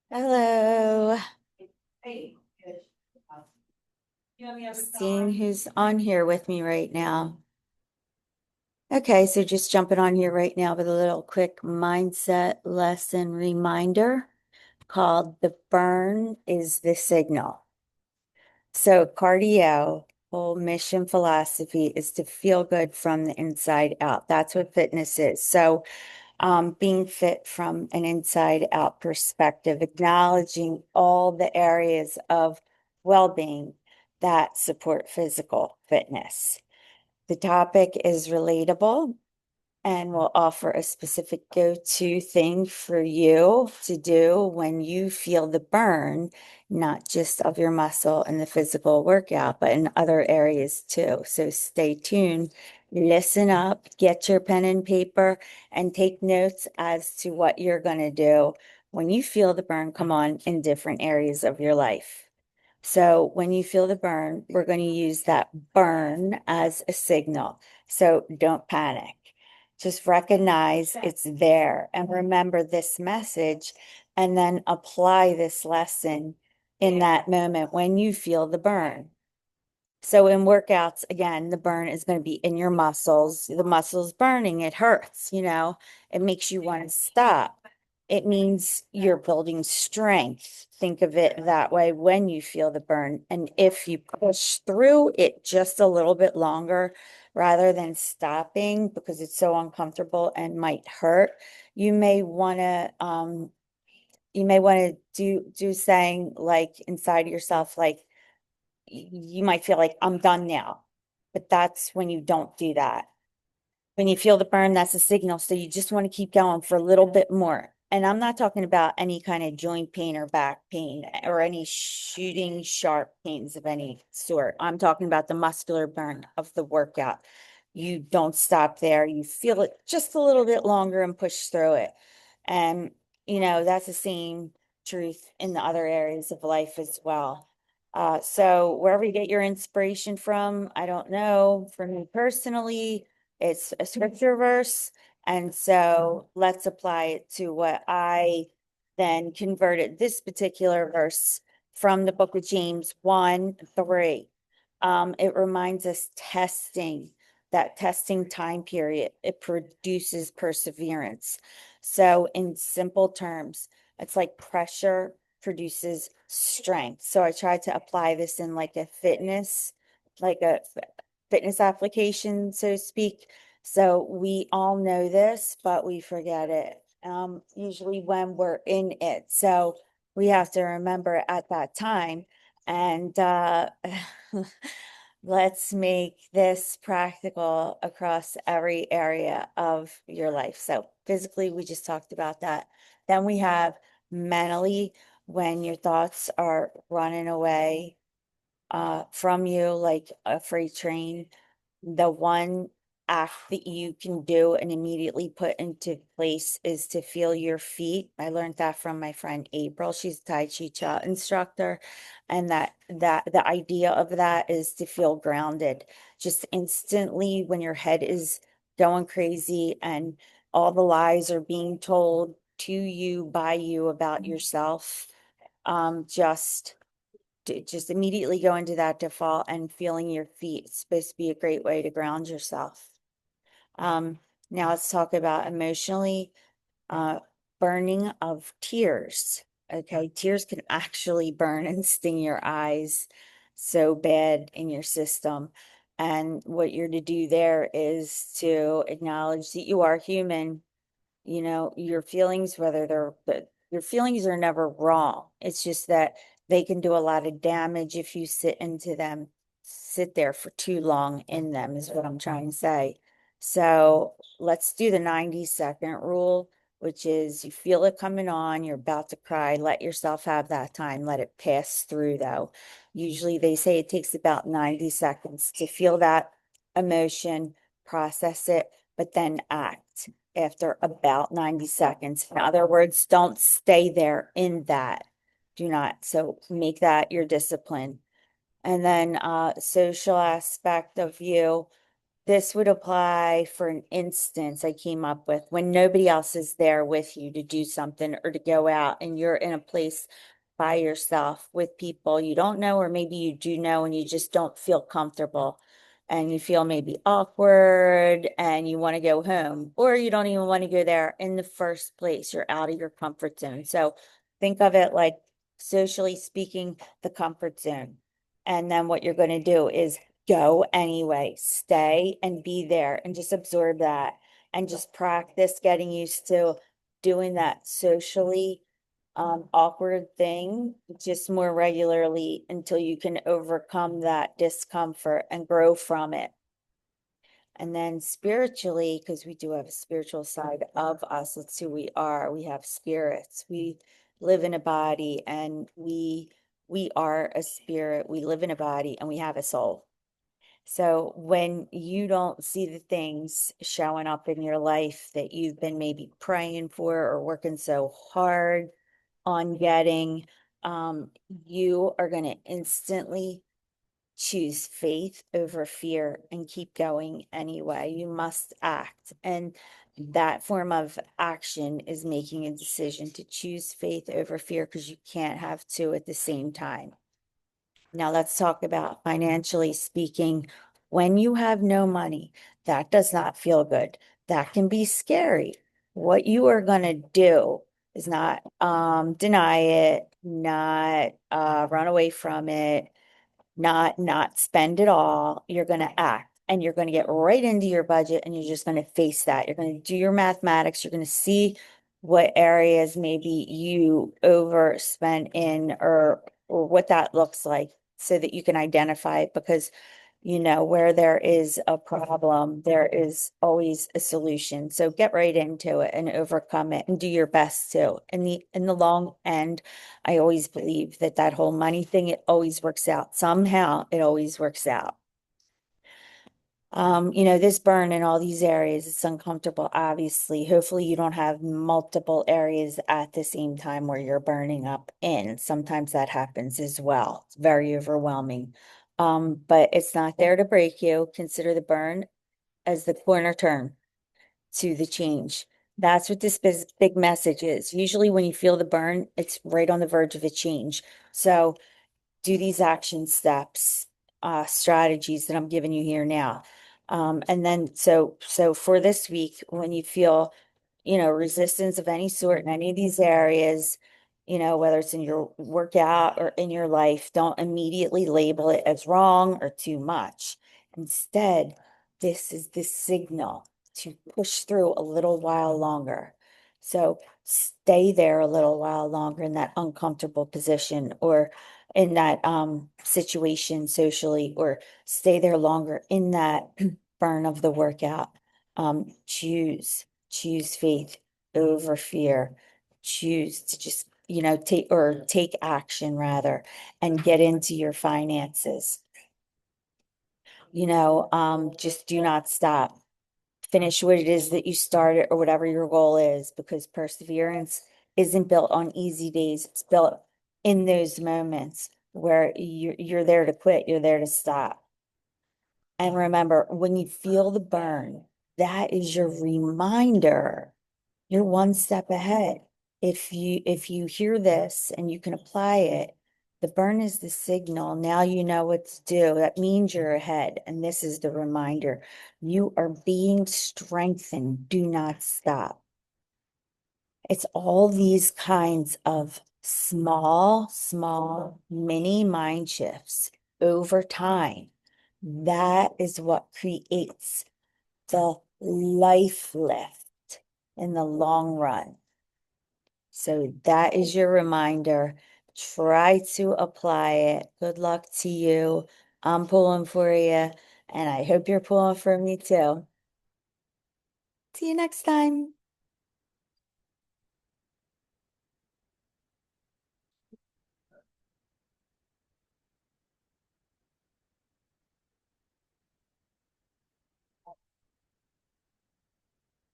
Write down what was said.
Hello. Seeing who's on here with me right now. Okay, so just jumping on here right now with a little quick mindset lesson reminder called The Burn is the Signal. So CardiYO, whole mission philosophy is to feel good from the inside out. That's what fitness is. So being fit from an inside out perspective, acknowledging all the areas of well-being that support physical fitness. The topic is relatable and will offer a specific go-to thing for you to do when you feel the burn, not just of your muscle and the physical workout, but in other areas too. So stay tuned, listen up, get your pen and paper, and take notes as to what you're going to do when you feel the burn come on in different areas of your life. So when you feel the burn, we're going to use that burn as a signal. So don't panic. Just recognize it's there and remember this message and then apply this lesson in that moment when you feel the burn. So in workouts, again, the burn is going to be in your muscles. The muscles burning, it hurts, it makes you want to stop. It means you're building strength. Think of it that way when you feel the burn. And if you push through it just a little bit longer, rather than stopping because it's so uncomfortable and might hurt, you may want to do saying like inside yourself, like you might feel like I'm done now, but that's when you don't do that. When you feel the burn, that's a signal. So you just want to keep going for a little bit more. And I'm not talking about any kind of joint pain or back pain or any shooting sharp pains of any sort. I'm talking about the muscular burn of the workout. You don't stop there. You feel it just a little bit longer and push through it. And, that's the same truth in the other areas of life as well. So wherever you get your inspiration from, I don't know. For me personally, it's a scripture verse. And so let's apply it to what I then converted this particular verse from the book of James 1:3. It reminds us that testing time period, it produces perseverance. So in simple terms, it's like pressure produces strength. So I tried to apply this in like a fitness application, so to speak. So we all know this, but we forget it, usually when we're in it. So we have to remember at that time. And let's make this practical across every area of your life. So physically, we just talked about that. Then we have mentally, when your thoughts are running away from you like a freight train, the one act that you can do and immediately put into place is to feel your feet. I learned that from my friend April. She's a Tai Chi instructor. And that the idea of that is to feel grounded. Just instantly when your head is going crazy and all the lies are being told to you by you about yourself, just just immediately go into that default and feeling your feet. It's supposed to be a great way to ground yourself. Um, Now let's talk about emotionally, uh, burning of tears. Okay, tears can actually burn and sting your eyes so bad in your system. And what you're to do there is to acknowledge that you are human. Your feelings, but your feelings are never wrong. It's just that they can do a lot of damage if you sit there for too long in them, is what I'm trying to say. So let's do the 90-second rule, which is you feel it coming on, you're about to cry, let yourself have that time, let it pass through though. Usually they say it takes about 90 seconds to feel that emotion, process it, but then act after about 90 seconds. In other words, don't stay there in that. Do not. So make that your discipline. And then social aspect of you. This would apply for an instance I came up with when nobody else is there with you to do something or to go out and you're in a place by yourself with people you don't know, or maybe you do know and you just don't feel comfortable and you feel maybe awkward and you want to go home, or you don't even want to go there in the first place. You're out of your comfort zone. So think of it like, socially speaking, the comfort zone. And then what you're going to do is go anyway, stay and be there and just absorb that and just practice getting used to doing that socially awkward thing just more regularly until you can overcome that discomfort and grow from it. And then spiritually, because we do have a spiritual side of us, it's who we are. We have spirits. We live in a body and we are a spirit. We live in a body and we have a soul. So when you don't see the things showing up in your life that you've been maybe praying for or working so hard on getting, you are going to instantly choose faith over fear and keep going anyway. You must act. And that form of action is making a decision to choose faith over fear, because you can't have two at the same time. Now let's talk about financially speaking. When you have no money, that does not feel good. That can be scary. What you are going to do is not deny it, not run away from it, not spend it all. You're going to act and you're going to get right into your budget and you're just going to face that. You're going to do your mathematics. You're going to see what areas maybe you overspend in, or what that looks like, so that you can identify it, because where there is a problem, there is always a solution. So get right into it and overcome it and do your best too. In the long end, I always believe that that whole money thing, it always works out. Somehow it always works out. This burn in all these areas, it's uncomfortable, obviously. Hopefully you don't have multiple areas at the same time where you're burning up in. Sometimes that happens as well. It's very overwhelming. But it's not there to break you. Consider the burn as the corner turn to the change. That's what this big message is. Usually when you feel the burn, it's right on the verge of a change. So do these action steps, strategies that I'm giving you here now. And then so for this week, when you feel, resistance of any sort in any of these areas, whether it's in your workout or in your life, don't immediately label it as wrong or too much. Instead, this is the signal to push through a little while longer. So stay there a little while longer in that uncomfortable position, or in that situation socially, or stay there longer in that burn of the workout. Choose faith over fear. Choose to just, take action rather, and get into your finances. Just do not stop. Finish what it is that you started, or whatever your goal is, because perseverance isn't built on easy days. It's built in those moments where you're there to quit, you're there to stop. And remember, when you feel the burn, that is your reminder. You're one step ahead. If you hear this and you can apply it, the burn is the signal. Now you know what to do. That means you're ahead. And this is the reminder. You are being strengthened. Do not stop. It's all these kinds of small mini mind shifts over time. That is what creates the life lift in the long run. So that is your reminder. Try to apply it. Good luck to you. I'm pulling for you, and I hope you're pulling for me too. See you next time.